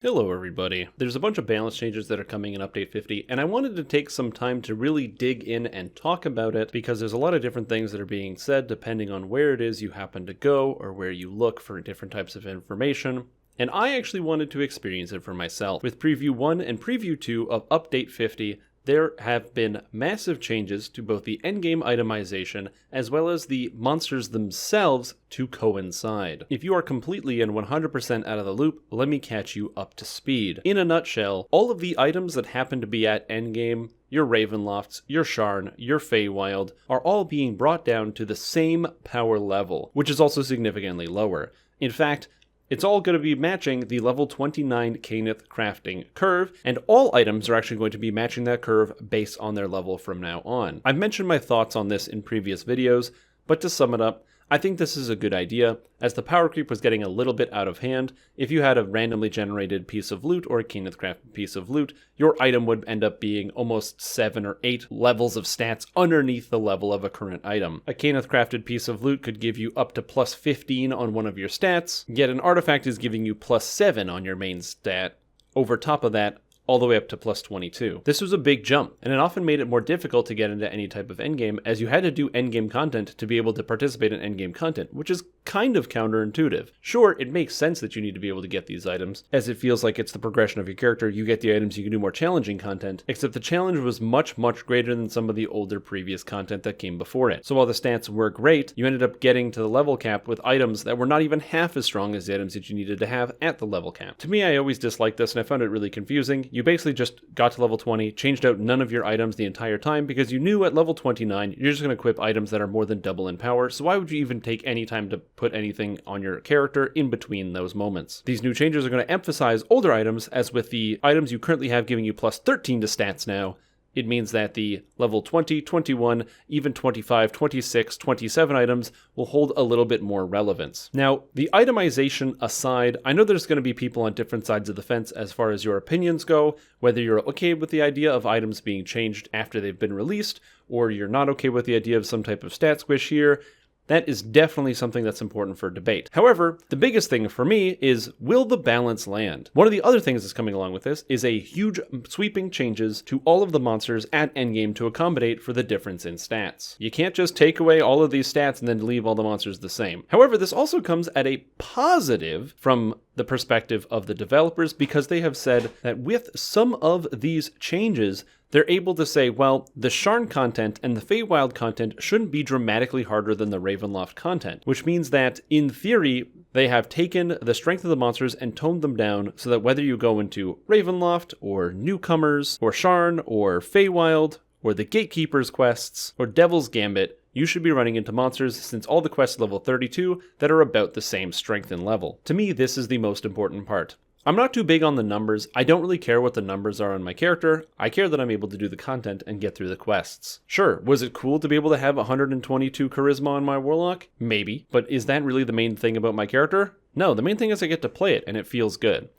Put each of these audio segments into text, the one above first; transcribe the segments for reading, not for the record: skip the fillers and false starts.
Hello everybody. There's a bunch of balance changes that are coming in Update 50, and I wanted to take some time to really dig in and talk about it because there's a lot of different things that are being said depending on where it is you happen to go or where you look for different types of information. And I actually wanted to experience it for myself. With Preview 1 and Preview 2 of Update 50, there have been massive changes to both the endgame itemization as well as the monsters themselves to coincide. If you are completely and 100% out of the loop, let me catch you up to speed. In a nutshell, all of the items that happen to be at endgame, your Ravenlofts, your Sharn, your Feywild, are all being brought down to the same power level, which is also significantly lower. In fact, it's all going to be matching the level 29 Caneth crafting curve, and all items are actually going to be matching that curve based on their level from now on. I've mentioned my thoughts on this in previous videos, but to sum it up, I think this is a good idea, as the power creep was getting a little bit out of hand. If you had a randomly generated piece of loot or a Caneth crafted piece of loot, your item would end up being almost 7 or 8 levels of stats underneath the level of a current item. A Caneth crafted piece of loot could give you up to plus 15 on one of your stats, yet an artifact is giving you plus 7 on your main stat. Over top of that, all the way up to plus 22. This was a big jump, and it often made it more difficult to get into any type of endgame, as you had to do endgame content to be able to participate in endgame content, which is kind of counterintuitive. Sure, it makes sense that you need to be able to get these items, as it feels like it's the progression of your character. You get the items, you can do more challenging content, except the challenge was much greater than some of the older previous content that came before it. So while the stats were great, you ended up getting to the level cap with items that were not even half as strong as the items that you needed to have at the level cap. To me, I always disliked this, and I found it really confusing. You basically just got to level 20, changed out none of your items the entire time because you knew at level 29 you're just going to equip items that are more than double in power, so why would you even take any time to put anything on your character in between those moments? These new changes are going to emphasize older items, as with the items you currently have giving you plus 13 to stats now, it means that the level 20, 21, even 25, 26, 27 items will hold a little bit more relevance. Now, the itemization aside, I know there's going to be people on different sides of the fence as far as your opinions go, whether you're okay with the idea of items being changed after they've been released, or you're not okay with the idea of some type of stat squish here. That is definitely something that's important for debate. However, the biggest thing for me is, will the balance land? One of the other things that's coming along with this is a huge sweeping changes to all of the monsters at endgame to accommodate for the difference in stats. You can't just take away all of these stats and then leave all the monsters the same. However, this also comes at a positive from the perspective of the developers, because they have said that with some of these changes, they're able to say, well, the Sharn content and the Feywild content shouldn't be dramatically harder than the Ravenloft content, which means that, in theory, they have taken the strength of the monsters and toned them down so that whether you go into Ravenloft, or Newcomers, or Sharn, or Feywild, or the Gatekeeper's quests, or Devil's Gambit, you should be running into monsters, since all the quests level 32 that are about the same strength and level. To me, this is the most important part. I'm not too big on the numbers. I don't really care what the numbers are on my character. I care that I'm able to do the content and get through the quests. Sure, was it cool to be able to have 122 charisma on my warlock? Maybe, but is that really the main thing about my character? No, the main thing is I get to play it and it feels good.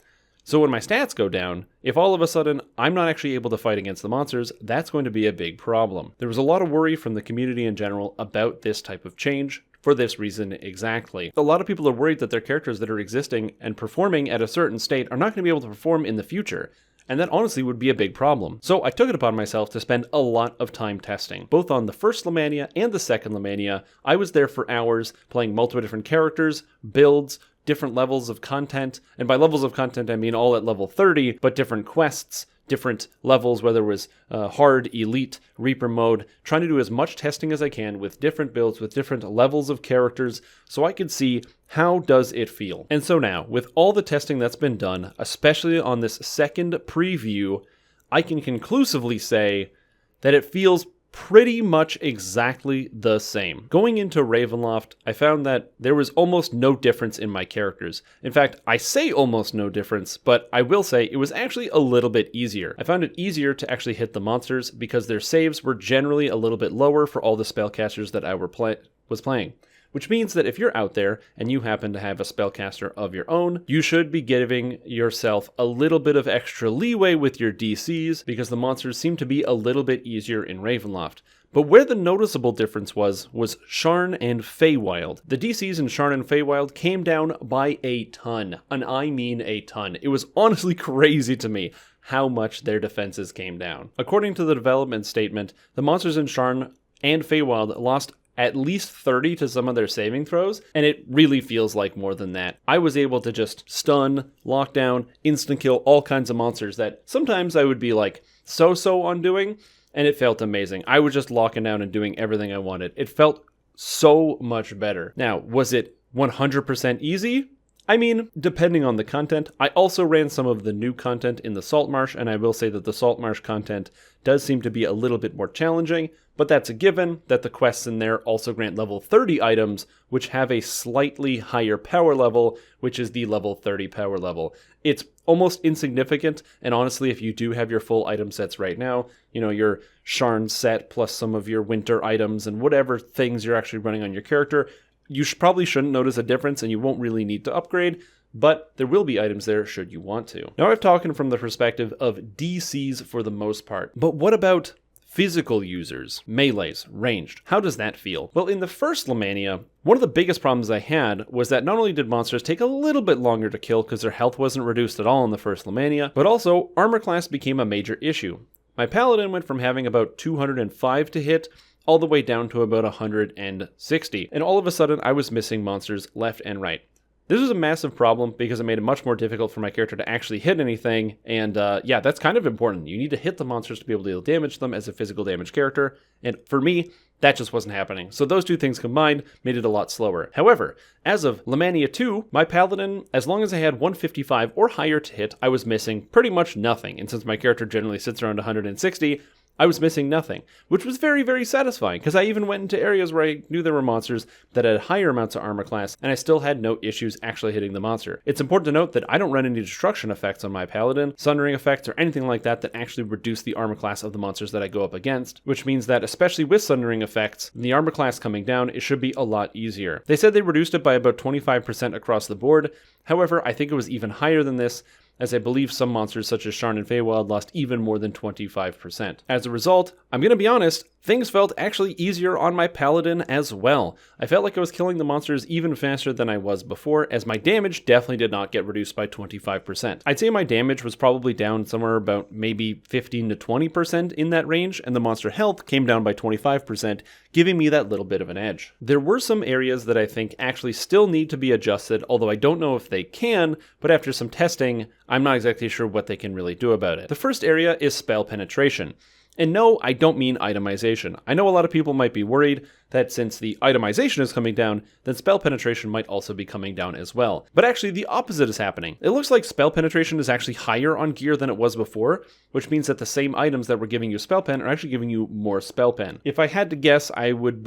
So when my stats go down, if all of a sudden I'm not actually able to fight against the monsters, that's going to be a big problem. There was a lot of worry from the community in general about this type of change, for this reason exactly. A lot of people are worried that their characters that are existing and performing at a certain state are not going to be able to perform in the future, and that honestly would be a big problem. So I took it upon myself to spend a lot of time testing. Both on the first Lemania and the second Lemania, I was there for hours playing multiple different characters, builds, different levels of content, and by levels of content I mean all at level 30, but different quests, different levels, whether it was hard, elite, Reaper mode, trying to do as much testing as I can with different builds, with different levels of characters, so I could see how does it feel. And so now, with all the testing that's been done, especially on this second preview, I can conclusively say that it feels pretty much exactly the same. Going into Ravenloft, I found that there was almost no difference in my characters. In fact, I say almost no difference, but I will say it was actually a little bit easier. I found it easier to actually hit the monsters because their saves were generally a little bit lower for all the spellcasters that I was playing. which means that if you're out there and you happen to have a spellcaster of your own, you should be giving yourself a little bit of extra leeway with your DCs because the monsters seem to be a little bit easier in Ravenloft. But where the noticeable difference was Sharn and Feywild. The DCs in Sharn and Feywild came down by a ton, and I mean a ton. It was honestly crazy to me how much their defenses came down. According to the development statement, the monsters in Sharn and Feywild lost at least 30 to some of their saving throws, and it really feels like more than that. I was able to just stun, lock down, instant kill all kinds of monsters that sometimes I would be like so-so on doing, and it felt amazing. I was just locking down and doing everything I wanted. It felt so much better. Now, was it 100% easy? I mean, depending on the content. I also ran some of the new content in the Salt Marsh, and I will say that the Salt Marsh content does seem to be a little bit more challenging, but that's a given that the quests in there also grant level 30 items, which have a slightly higher power level, which is the level 30 power level. It's almost insignificant, and honestly, if you do have your full item sets right now, you know, your Sharn set plus some of your winter items and whatever things you're actually running on your character, you probably shouldn't notice a difference and you won't really need to upgrade, but there will be items there should you want to. Now I've talked from the perspective of DCs for the most part, but what about physical users, melees, ranged? How does that feel? Well, in the first Lamania, one of the biggest problems I had was that not only did monsters take a little bit longer to kill because their health wasn't reduced at all in the first Lamania, but also armor class became a major issue. My paladin went from having about 205 to hit all the way down to about 160, and all of a sudden I was missing monsters left and right. This was a massive problem because it made it much more difficult for my character to actually hit anything, and yeah, that's kind of important. You need to hit the monsters to be able to deal damage them as a physical damage character, and for me, that just wasn't happening. So those two things combined made it a lot slower. However, as of Lamania 2, my paladin, as long as I had 155 or higher to hit, I was missing pretty much nothing, and since my character generally sits around 160, I was missing nothing, which was very, very satisfying, because I even went into areas where I knew there were monsters that had higher amounts of armor class, and I still had no issues actually hitting the monster. It's important to note that I don't run any destruction effects on my paladin, sundering effects, or anything like that that actually reduce the armor class of the monsters that I go up against, which means that, especially with sundering effects, the armor class coming down, it should be a lot easier. They said they reduced it by about 25% across the board. However, I think it was even higher than this, as I believe some monsters such as Sharn and Feywild lost even more than 25%. As a result, I'm gonna be honest, things felt actually easier on my paladin as well. I felt like I was killing the monsters even faster than I was before, as my damage definitely did not get reduced by 25%. I'd say my damage was probably down somewhere about maybe 15 to 20% in that range, and the monster health came down by 25%, giving me that little bit of an edge. There were some areas that I think actually still need to be adjusted, although I don't know if they can, but after some testing, I'm not exactly sure what they can really do about it. The first area is spell penetration. And no, I don't mean itemization. I know a lot of people might be worried that since the itemization is coming down, then spell penetration might also be coming down as well. But actually, the opposite is happening. It looks like spell penetration is actually higher on gear than it was before, which means that the same items that were giving you spell pen are actually giving you more spell pen. If I had to guess, I would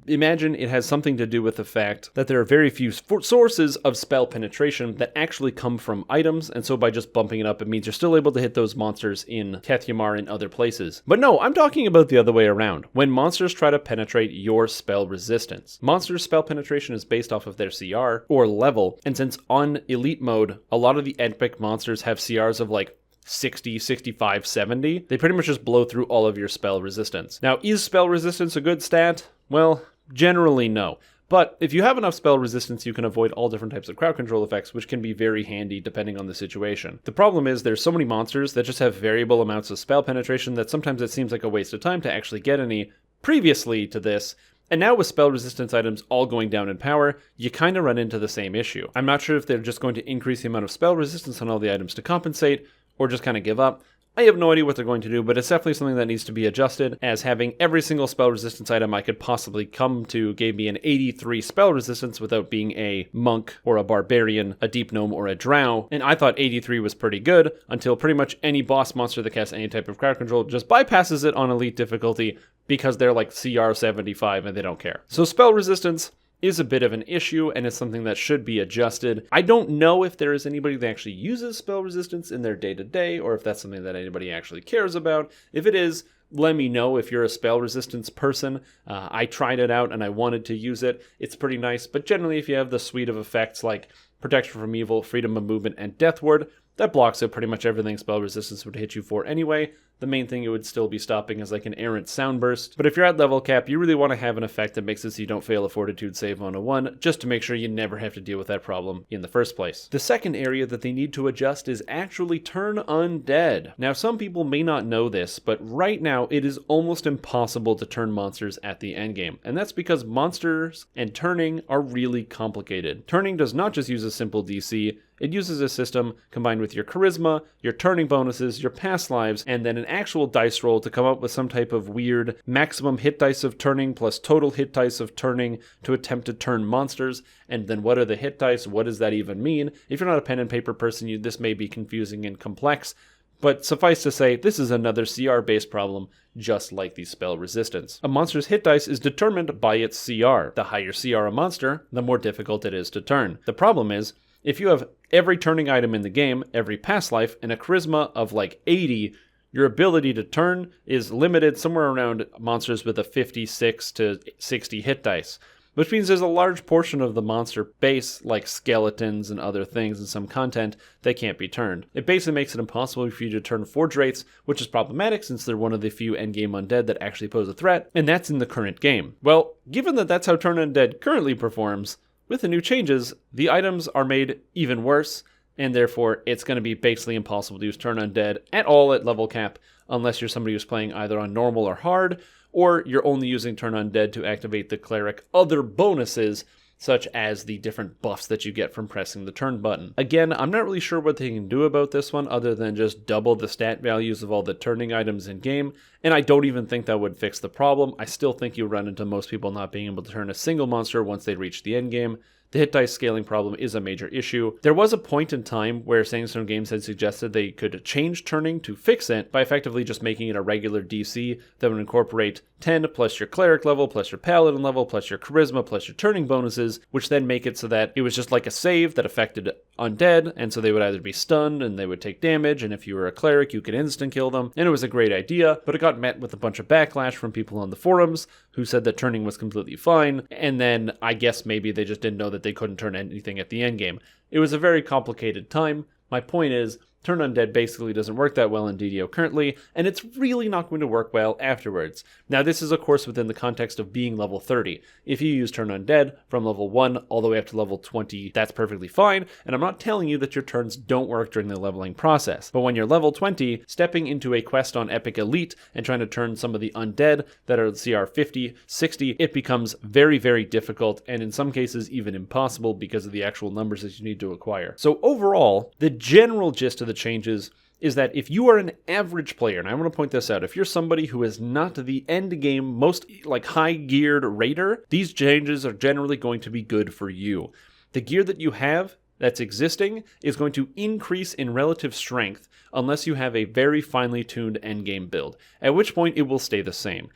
imagine it has something to do with the fact that there are very few sources of spell penetration that actually come from items, and so by just bumping it up, it means you're still able to hit those monsters in Tethymar and other places. But no, I'm talking about the other way around. When monsters try to penetrate your spell resistance. Monsters' spell penetration is based off of their CR, or level, and since on elite mode, a lot of the epic monsters have CRs of like 60, 65, 70, they pretty much just blow through all of your spell resistance. Now, is spell resistance a good stat? Well, generally no. But if you have enough spell resistance, you can avoid all different types of crowd control effects, which can be very handy depending on the situation. The problem is there's so many monsters that just have variable amounts of spell penetration that sometimes it seems like a waste of time to actually get any. Previously to this, and now with spell resistance items all going down in power, you kind of run into the same issue. I'm not sure if they're just going to increase the amount of spell resistance on all the items to compensate, or just kind of give up. I have no idea what they're going to do, but it's definitely something that needs to be adjusted, as having every single spell resistance item I could possibly come to gave me an 83 spell resistance without being a monk or a barbarian, a deep gnome, or a drow, and I thought 83 was pretty good, until pretty much any boss monster that casts any type of crowd control just bypasses it on elite difficulty, because they're like CR 75 and they don't care. So spell resistance is a bit of an issue, and it's something that should be adjusted. I don't know if there is anybody that actually uses spell resistance in their day-to-day, or if that's something that anybody actually cares about. If it is, Let me know if you're a spell resistance person. I tried it out and I wanted to use it. It's pretty nice, but generally if you have the suite of effects like Protection from Evil, Freedom of Movement, and Death Ward, that blocks out pretty much everything spell resistance would hit you for anyway. The main thing it would still be stopping is like an errant sound burst. But if you're at level cap, you really want to have an effect that makes it so you don't fail a fortitude save on a 1, just to make sure you never have to deal with that problem in the first place. The second area that they need to adjust is actually turn undead. Now some people may not know this, but right now it is almost impossible to turn monsters at the endgame. And that's because monsters and turning are really complicated. Turning does not just use a simple DC, it uses a system combined with your charisma, your turning bonuses, your past lives, and then an actual dice roll to come up with some type of weird maximum hit dice of turning plus total hit dice of turning to attempt to turn monsters. And then what are the hit dice? What does that even mean? If you're not a pen and paper person, this may be confusing and complex. But suffice to say, this is another CR-based problem, just like the spell resistance. A monster's hit dice is determined by its CR. The higher CR a monster, the more difficult it is to turn. The problem is, if you have every turning item in the game, every past life, and a charisma of like 80, your ability to turn is limited somewhere around monsters with a 56 to 60 hit dice. Which means there's a large portion of the monster base, like skeletons and other things and some content, that can't be turned. It basically makes it impossible for you to turn Forge Wraiths, which is problematic since they're one of the few endgame undead that actually pose a threat, and that's in the current game. Well, given that that's how Turn Undead currently performs, with the new changes, the items are made even worse, and therefore it's going to be basically impossible to use Turn Undead at all at level cap, unless you're somebody who's playing either on normal or hard, or you're only using Turn Undead to activate the cleric other bonuses, such as the different buffs that you get from pressing the turn button. Again, I'm not really sure what they can do about this one other than just double the stat values of all the turning items in game, and I don't even think that would fix the problem. I still think you run into most people not being able to turn a single monster once they reach the end game. The hit dice scaling problem is a major issue. There was a point in time where Sandstone Games had suggested they could change turning to fix it by effectively just making it a regular DC that would incorporate 10 plus your cleric level, plus your paladin level, plus your charisma, plus your turning bonuses, which then make it so that it was just like a save that affected undead, and so they would either be stunned and they would take damage, and if you were a cleric you could instant kill them, and it was a great idea, but it got met with a bunch of backlash from people on the forums who said that turning was completely fine, and then I guess maybe they just didn't know that they couldn't turn anything at the end game. It was a very complicated time. My point is, Turn Undead basically doesn't work that well in DDO currently, and it's really not going to work well afterwards. Now this is of course within the context of being level 30. If you use Turn Undead from level 1 all the way up to level 20, that's perfectly fine, and I'm not telling you that your turns don't work during the leveling process. But when you're level 20, stepping into a quest on Epic Elite and trying to turn some of the undead that are CR 50, 60, it becomes very, very difficult, and in some cases even impossible because of the actual numbers that you need to acquire. So overall, the general gist of the changes is that if you are an average player, and I want to point this out, if you're somebody who is not the end game most like high geared raider, these changes are generally going to be good for you. The gear that you have that's existing is going to increase in relative strength unless you have a very finely tuned endgame build, at which point it will stay the same.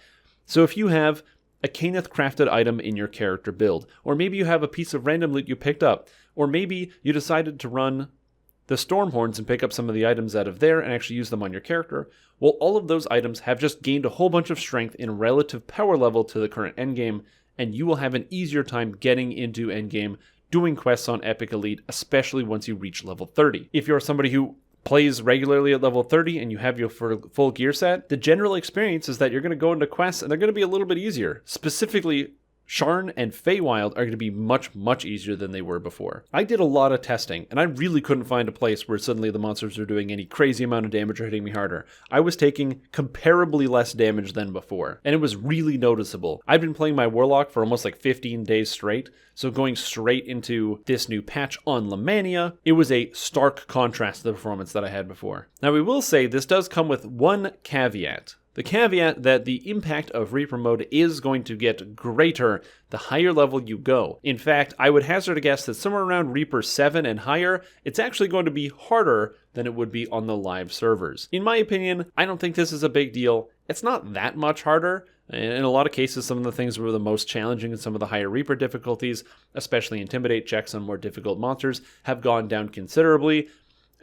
So if you have a Caneth crafted item in your character build, or maybe you have a piece of random loot you picked up, or maybe you decided to run the Stormhorns and pick up some of the items out of there and actually use them on your character, well, all of those items have just gained a whole bunch of strength in relative power level to the current endgame, and you will have an easier time getting into endgame doing quests on Epic Elite, especially once you reach level 30. If you're somebody who plays regularly at level 30 and you have your full gear set, the general experience is that you're going to go into quests and they're going to be a little bit easier. Specifically, Sharn and Feywild are going to be much, much easier than they were before. I did a lot of testing, and I really couldn't find a place where suddenly the monsters are doing any crazy amount of damage or hitting me harder. I was taking comparably less damage than before, and it was really noticeable. I've been playing my Warlock for almost like 15 days straight, so going straight into this new patch on Lamania, it was a stark contrast to the performance that I had before. Now we will say this does come with one caveat. The caveat that the impact of Reaper mode is going to get greater the higher level you go. In fact, I would hazard a guess that somewhere around Reaper 7 and higher, it's actually going to be harder than it would be on the live servers. In my opinion, I don't think this is a big deal. It's not that much harder. In a lot of cases, some of the things were the most challenging in some of the higher Reaper difficulties, especially Intimidate checks on more difficult monsters, have gone down considerably.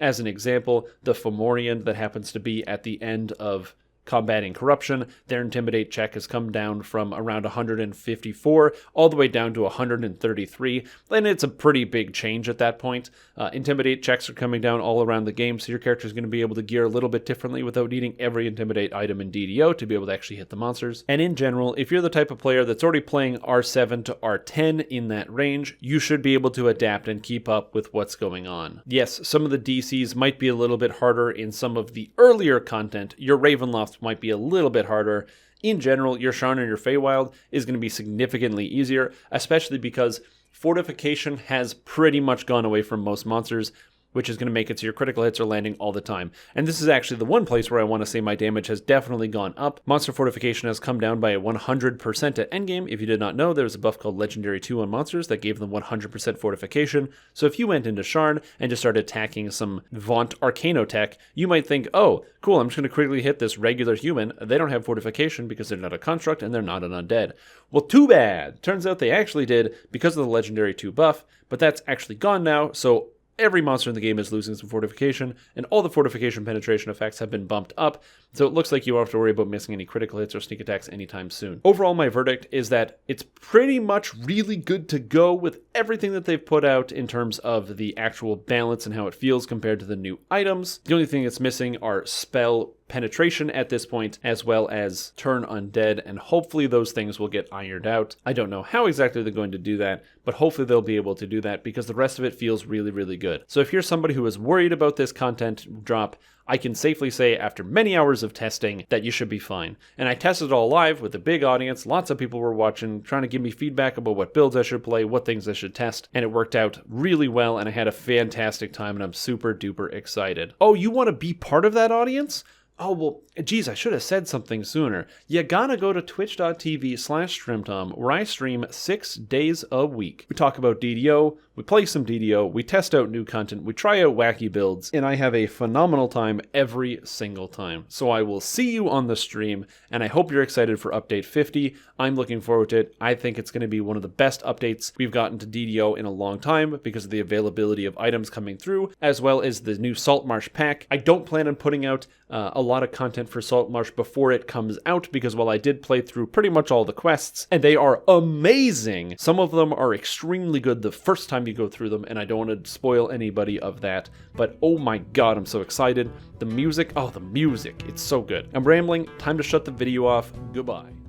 As an example, the Fomorian that happens to be at the end of combating corruption. Their intimidate check has come down from around 154 all the way down to 133, and it's a pretty big change at that point. Intimidate checks are coming down all around the game, so your character is going to be able to gear a little bit differently without needing every intimidate item in DDO to be able to actually hit the monsters. And in general, if you're the type of player that's already playing R7 to R10 in that range, you should be able to adapt and keep up with what's going on. Yes, some of the DCs might be a little bit harder in some of the earlier content. Your Ravenloft might be a little bit harder. In general, your Sharn or your Feywild is going to be significantly easier, especially because fortification has pretty much gone away from most monsters, which is going to make it so your critical hits are landing all the time. And this is actually the one place where I want to say my damage has definitely gone up. Monster fortification has come down by 100% at endgame. If you did not know, there was a buff called Legendary 2 on monsters that gave them 100% fortification. So if you went into Sharn and just started attacking some Vaunt Arcano tech, you might think, oh, cool, I'm just going to critically hit this regular human. They don't have fortification because they're not a construct and they're not an undead. Well, too bad. Turns out they actually did because of the Legendary 2 buff, but that's actually gone now, so every monster in the game is losing some fortification, and all the fortification penetration effects have been bumped up, so it looks like you won't have to worry about missing any critical hits or sneak attacks anytime soon. Overall, my verdict is that it's pretty much really good to go with everything that they've put out in terms of the actual balance and how it feels compared to the new items. The only thing that's missing are spell penetration at this point, as well as turn undead, and hopefully those things will get ironed out. I don't know how exactly they're going to do that, but hopefully they'll be able to do that because the rest of it feels really, really good. So if you're somebody who is worried about this content drop, I can safely say after many hours of testing that you should be fine. And I tested it all live with a big audience. Lots of people were watching, trying to give me feedback about what builds I should play, what things I should test. And it worked out really well, and I had a fantastic time, and I'm super duper excited. Oh, you want to be part of that audience? Oh, well, geez, I should have said something sooner. You gotta go to twitch.tv/Strimtom, where I stream 6 days a week. We talk about DDO, we play some DDO, we test out new content, we try out wacky builds, and I have a phenomenal time every single time. So I will see you on the stream, and I hope you're excited for Update 50. I'm looking forward to it. I think it's going to be one of the best updates we've gotten to DDO in a long time because of the availability of items coming through, as well as the new Saltmarsh pack. I don't plan on putting out a lot of content for Saltmarsh before it comes out, because while I did play through pretty much all the quests, and they are amazing, some of them are extremely good the first time you go through them, and I don't want to spoil anybody of that, but oh my god, I'm so excited. The music, it's so good. I'm rambling, time to shut the video off. Goodbye.